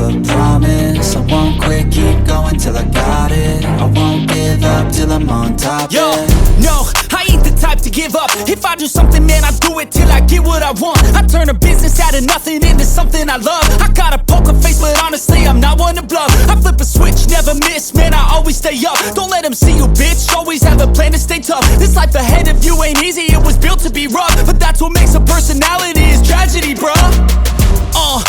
a promise. I won't quit, keep going till I got it. I won't give up till I'm on top. Yo, yeah. no, I ain't the type to give up. If I do something, man, I do it till I get what I want. I turn a business out of nothing into something I love. I got a poker face, but honestly, I'm not one to bluff. I flip a switch, never miss, man, I always stay up. Don't let them see you, bitch, always have a plan to stay tough. This life ahead of you ain't easy, it was built to be rough. But that's what makes a personality, is tragedy, bruh.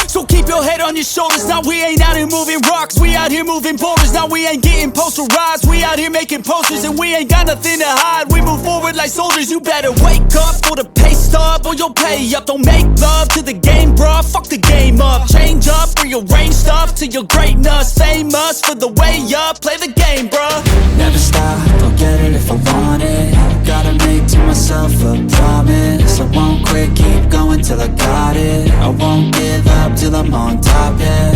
So keep your head on your shoulders. Now we ain't out here moving rocks, we out here moving boulders. Now we ain't getting posterized, we out here making posters. And we ain't got nothing to hide, we move forward like soldiers. You better wake up for the pay stub, or you'll pay up. Don't make love to the game, bruh, fuck the game up. Change up, rearrange stuff to your greatness. Famous for the way up, play the game, bruh. Never stop, I'll get it if I want it. Gotta make to myself a promise. I won't quit, keep going till I got it. I won't give up till I'm on top, yeah.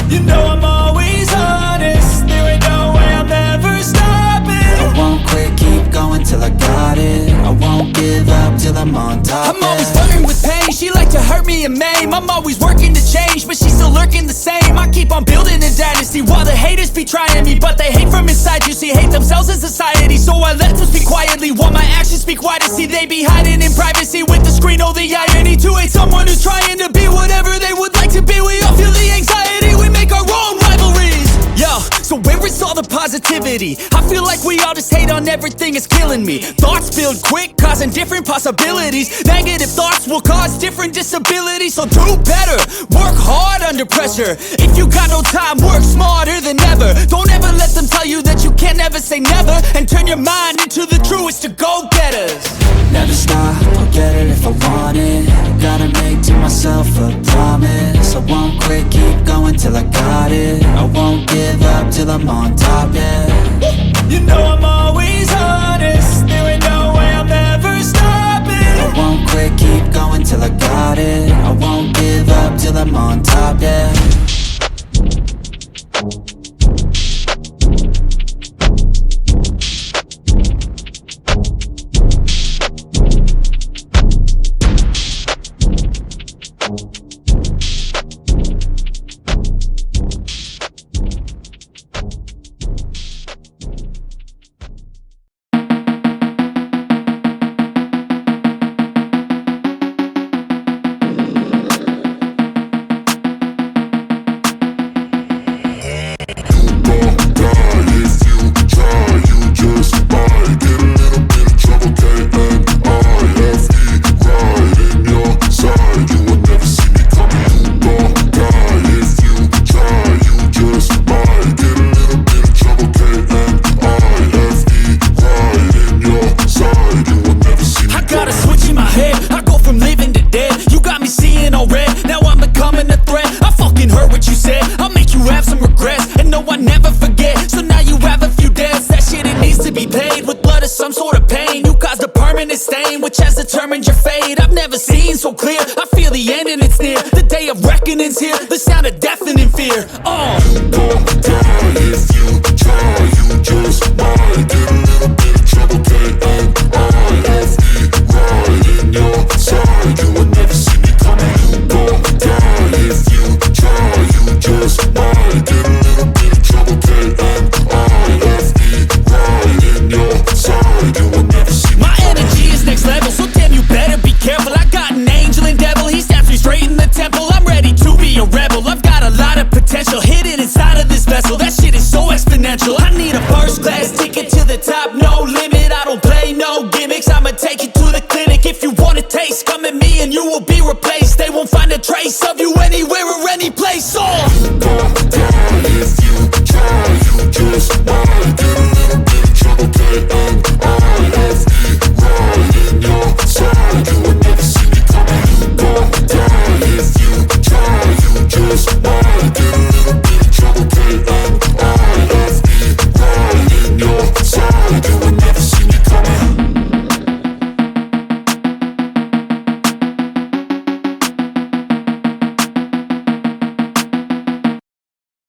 You know I'm always honest, there ain't no way I'm ever stopping. I won't quit, keep going till I got it. I won't give up till I'm on top, I'm always flirting with pain, she like to hurt me and maim. I'm always working to change, but she's still lurking the same. I keep on building a dynasty while the haters be trying me. But they hate from inside, you see, hate themselves in society. So I let them speak quietly while my actions speak wider. See, they be hiding in privacy with the screen. Oh, the irony to hate someone who's trying to be whatever they would like to be. We all feel the anxiety, we make our own rivalries. Yo, so where is all the positivity? I feel like we all just hate on everything, it's killing me. Thoughts build quick, causing different possibilities. Negative thoughts will cause different disabilities. So do better, work hard under pressure. If you got no time, work smarter than ever. Don't ever let them tell you that you can't never say never. And turn your mind into the truest of go-getters. Never stop, I'll get it if I want it. Gotta make to myself a promise. I won't quit, keep going till I got it. I won't give up till I'm on top, yeah. You know I'm always honest, there ain't no way I'm ever stopping. I won't quit, keep going till I got it. I won't give up till I'm on top, yeah. Which has determined your fate. I've never seen so clear, I feel the end and it's near. The day of reckoning's here, the sound of deafening fear. You gon' die if you try, you just might get a little bit of trouble, K-N-I-F-E, right in your side, you will never see me coming. You gon' die if you try, you just might get a little bit of trouble, K-N-I-F-E, right in your side, you will never see me. My energy is next level, so damn you better be careful. I got an angel and devil, he stabs me straight in the temple. I'm ready to be a rebel, I've got a lot of potential hidden inside of this vessel. That shit is so exponential. I need a first class ticket to the top, no limit. I don't play no gimmicks, I'ma take you to the clinic. If you want a taste, come at me and you will be replaced. They won't find a trace of you anywhere or any place. You gon' die